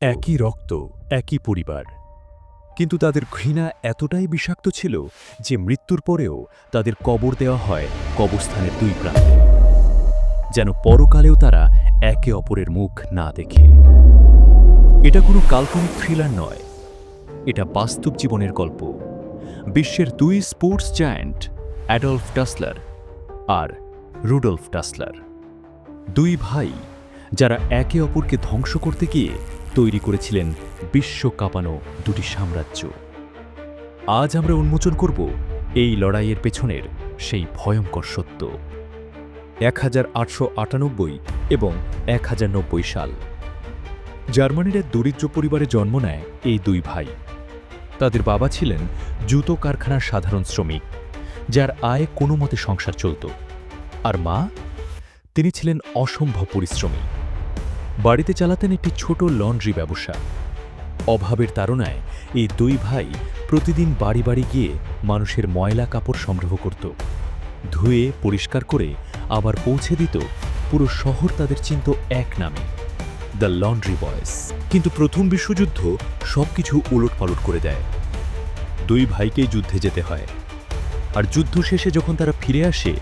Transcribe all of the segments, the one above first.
একই রক্ত, একই পরিবার, কিন্তু তাদের ঘৃণা এতটাই বিষাক্ত ছিল যে মৃত্যুর পরেও তাদের কবর দেওয়া হয় কবরস্থানের দুই প্রান্তে, যেন পরকালেও তারা একে অপরের মুখ না দেখে। এটা কোনো কাল্পনিক থ্রিলার নয়, এটা বাস্তব জীবনের গল্প। বিশ্বের দুই স্পোর্টস জায়ান্ট, অ্যাডলফ ডাসলার আর রুডলফ ডাসলার, দুই ভাই যারা একে অপরকে ধ্বংস করতে গিয়ে তৈরি করেছিলেন বিশ্ব কাঁপানো দুটি সাম্রাজ্য। আজ আমরা উন্মোচন করব এই লড়াইয়ের পেছনের সেই ভয়ঙ্কর সত্য। 1898 এবং 1090 সাল, জার্মানির এক দরিদ্র পরিবারে জন্ম নেয় এই দুই ভাই। তাদের বাবা ছিলেন জুতো কারখানার সাধারণ শ্রমিক, যার আয়ে কোনো মতে সংসার চলত, আর মা, তিনি ছিলেন অসম্ভব পরিশ্রমী। বাড়িতে চালাতেন একটি ছোট লন্ড্রি ব্যবসা। অভাবের তাড়নায় এই দুই ভাই প্রতিদিন বাড়ি বাড়ি গিয়ে মানুষের ময়লা কাপড় সংগ্রহ করত, ধুয়ে পরিষ্কার করে আবার পৌঁছে দিত। পুরো শহর তাদের চিনত এক নামে, দ্য লন্ড্রি বয়েস। কিন্তু প্রথম বিশ্বযুদ্ধ সবকিছু উলটপালট করে দেয়। দুই ভাইকেই যুদ্ধে যেতে হয়, আর যুদ্ধ শেষে যখন তারা ফিরে আসে,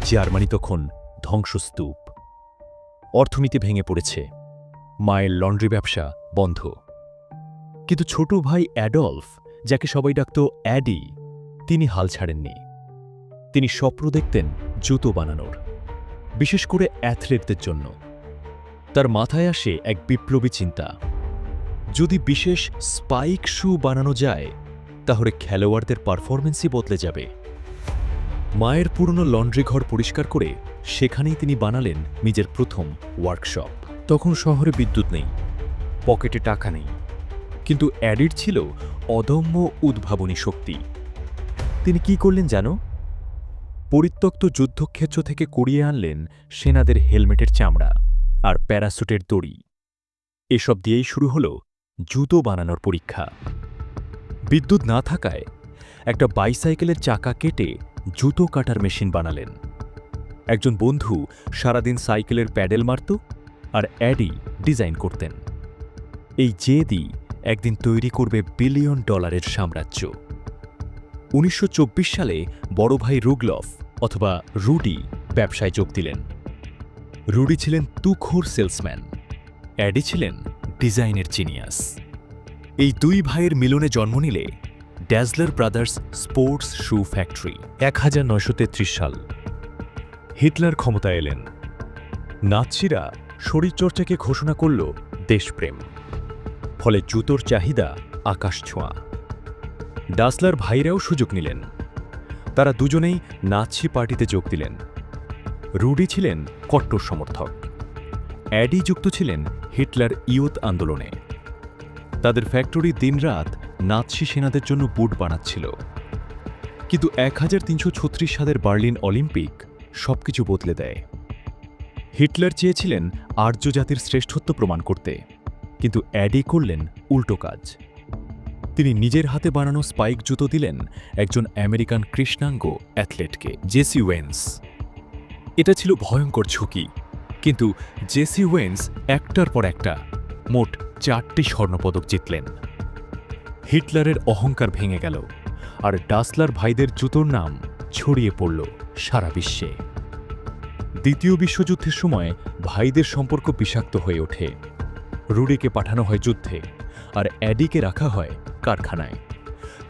জার্মানি তখন ধ্বংসস্তূপ। অর্থনীতি ভেঙে পড়েছে, মায়ের লন্ড্রি ব্যবসা বন্ধ। কিন্তু ছোট ভাই অ্যাডলফ, যাকে সবাই ডাকত অ্যাডি, তিনি হাল ছাড়েননি। তিনি স্বপ্ন দেখতেন জুতো বানানোর, বিশেষ করে অ্যাথলেটদের জন্য। তার মাথায় আসে এক বিপ্লবী চিন্তা: যদি বিশেষ স্পাইক শু বানানো যায়, তাহলে খেলোয়াড়দের পারফরমেন্সই বদলে যাবে। মায়ের পুরনো লন্ড্রি ঘর পরিষ্কার করে সেখানেই তিনি বানালেন নিজের প্রথম ওয়ার্কশপ। তখন শহরে বিদ্যুৎ নেই, পকেটে টাকা নেই, কিন্তু অ্যাডির ছিল অদম্য উদ্ভাবনী শক্তি। তিনি কি করলেন জানো? পরিত্যক্ত যুদ্ধক্ষেত্র থেকে কুড়িয়ে আনলেন সেনাদের হেলমেটের চামড়া আর প্যারাসুটের দড়ি। এসব দিয়েই শুরু হল জুতো বানানোর পরীক্ষা। বিদ্যুৎ না থাকায় একটা বাইসাইকেলের চাকা কেটে জুতো কাটার মেশিন বানালেন। একজন বন্ধু সারাদিন সাইকেলের প্যাডেল মারত, আর অ্যাডি ডিজাইন করতেন। এই জেদই একদিন তৈরি করবে $বিলিয়ন সাম্রাজ্য। 1924 সালে বড় ভাই রুগলফ অথবা রুডি ব্যবসায় যোগ দিলেন। রুডি ছিলেন তুখোর সেলসম্যান, অ্যাডি ছিলেন ডিজাইনের জিনিয়াস। এই দুই ভাইয়ের মিলনে জন্ম নিলে ড্যাজলার ব্রাদার্স স্পোর্টস শু ফ্যাক্টরি। 1933 সাল, হিটলার ক্ষমতায় এলেন। নাৎসিরা শরীরচর্চাকে ঘোষণা করল দেশপ্রেম, ফলে জুতোর চাহিদা আকাশ ছোঁয়া। ডাসলার ভাইরাও সুযোগ নিলেন। তারা দুজনেই নাৎসি পার্টিতে যোগ দিলেন। রুডি ছিলেন কট্টর সমর্থক, অ্যাডি যুক্ত ছিলেন হিটলার ইয়ুথ আন্দোলনে। তাদের ফ্যাক্টরি দিনরাত নাৎসি সেনাদের জন্য বুট বানাচ্ছিল। কিন্তু 1336 সালের বার্লিন অলিম্পিক সবকিছু বদলে দেয়। হিটলার চেয়েছিলেন আর্য জাতির শ্রেষ্ঠত্ব প্রমাণ করতে, কিন্তু অ্যাডি করলেন উল্টো কাজ। তিনি নিজের হাতে বানানো স্পাইক জুতো দিলেন একজন আমেরিকান কৃষ্ণাঙ্গ অ্যাথলেটকে, জেসি ওয়েন্স। এটা ছিল ভয়ঙ্কর ঝুঁকি, কিন্তু জেসি ওয়েন্স একটার পর একটা মোট 4টি স্বর্ণপদক জিতলেন। হিটলারের অহংকার ভেঙে গেল, আর ডাসলার ভাইদের জুতোর নাম ছড়িয়ে পড়ল সারা বিশ্বে। দ্বিতীয় বিশ্বযুদ্ধের সময় ভাইদের সম্পর্ক বিষাক্ত হয়ে ওঠে। রুডিকে পাঠানো হয় যুদ্ধে, আর অ্যাডিকে রাখা হয় কারখানায়,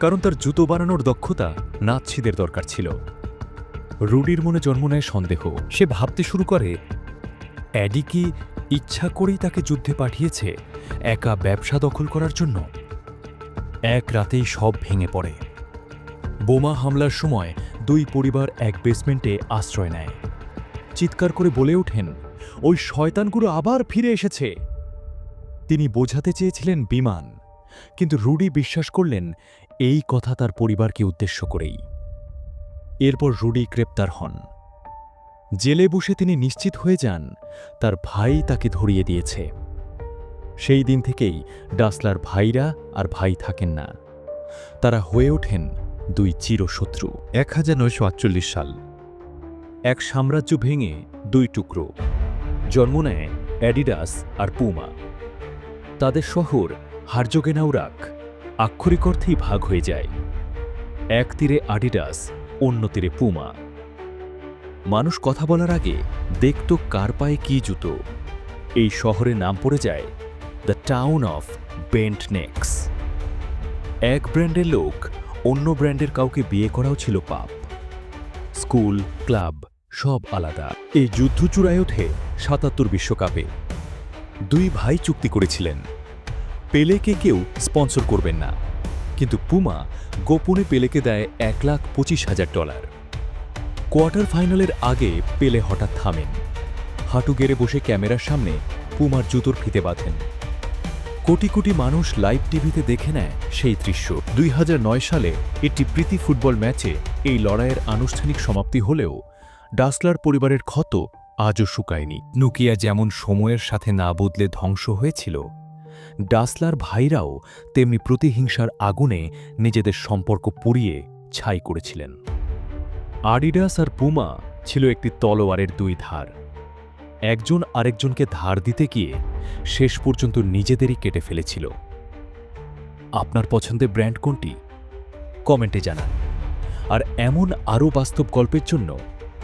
কারণ তার জুতো বানানোর দক্ষতা নাৎসিদের দরকার ছিল। রুডির মনে জন্ম নেয় সন্দেহ। সে ভাবতে শুরু করে, অ্যাডি কি ইচ্ছা করেই তাকে যুদ্ধে পাঠিয়েছে একা ব্যবসা দখল করার জন্য? এক রাতেই সব ভেঙে পড়ে। বোমা হামলার সময় দুই পরিবার এক বেসমেন্টে আশ্রয় নেয়। চিৎকার করে বলে ওঠেন, ওই শয়তানগুলো আবার ফিরে এসেছে। তিনি বোঝাতে চেয়েছিলেন বিমান, কিন্তু রুডি বিশ্বাস করলেন এই কথা তার পরিবারকে উদ্দেশ্য করেই। এরপর রুডি গ্রেপ্তার হন। জেলে বসে তিনি নিশ্চিত হয়ে যান তার ভাই তাকে ধরিয়ে দিয়েছে। সেই দিন থেকেই ডাসলার ভাইরা আর ভাই থাকেন না, তারা হয়ে ওঠেন দুই চিরশত্রু। 1948 সাল, এক সাম্রাজ্য ভেঙে দুই টুকরো। জন্ম নেয় অ্যাডিডাস আর পুমা। তাদের শহর হার্জোগেনাউরাক আক্ষরিক অর্থেই ভাগ হয়ে যায়। এক তীরে আডিডাস, অন্য তীরে পুমা। মানুষ কথা বলার আগে দেখত কার পায়ে কি জুতো। এই শহরের নাম পড়ে যায় the town of bent next. এক ব্র্যান্ডের লোক অন্য ব্র্যান্ডের কাউকে বিয়ে করাও ছিল পাপ। স্কুল, ক্লাব সব আলাদা। এই যুদ্ধ চূড়ায় ওঠে ৭৭ বিশ্বকাপে। দুই ভাই চুক্তি করেছিলেন পেলেকে কেউ স্পন্সর করবেন না, কিন্তু পুমা গোপনে পেলেকে দেয় $১,২৫,০০০। কোয়ার্টার ফাইনালের আগে পেলে হঠাৎ থামেন, হাঁটু গেড়ে বসে ক্যামেরার সামনে পুমার জুতোর ফিতে বাঁধেন। কোটি কোটি মানুষ লাইভ টিভিতে দেখে নেয় সেই দৃশ্য। ২০০৯ সালে একটি প্রীতি ফুটবল ম্যাচে এই লড়াইয়ের আনুষ্ঠানিক সমাপ্তি হলেও ডাসলার পরিবারের ক্ষত আজও শুকায়নি। নোকিয়া যেমন সময়ের সাথে না বদলে ধ্বংস হয়েছিল, ডাসলার ভাইরাও তেমনি প্রতিহিংসার আগুনে নিজেদের সম্পর্ক পুড়িয়ে ছাই করেছিলেন। আডিডাস আর পুমা ছিল একটি তলোয়ারের দুই ধার। একজন আরেকজনকে ধার দিতে গিয়ে শেষ পর্যন্ত নিজেদেরই কেটে ফেলেছিল। আপনার পছন্দের ব্র্যান্ড কোনটি? কমেন্টে জানান। আর এমন আরও বাস্তব গল্পের জন্য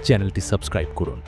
চ্যানেলটি সাবস্ক্রাইব করুন।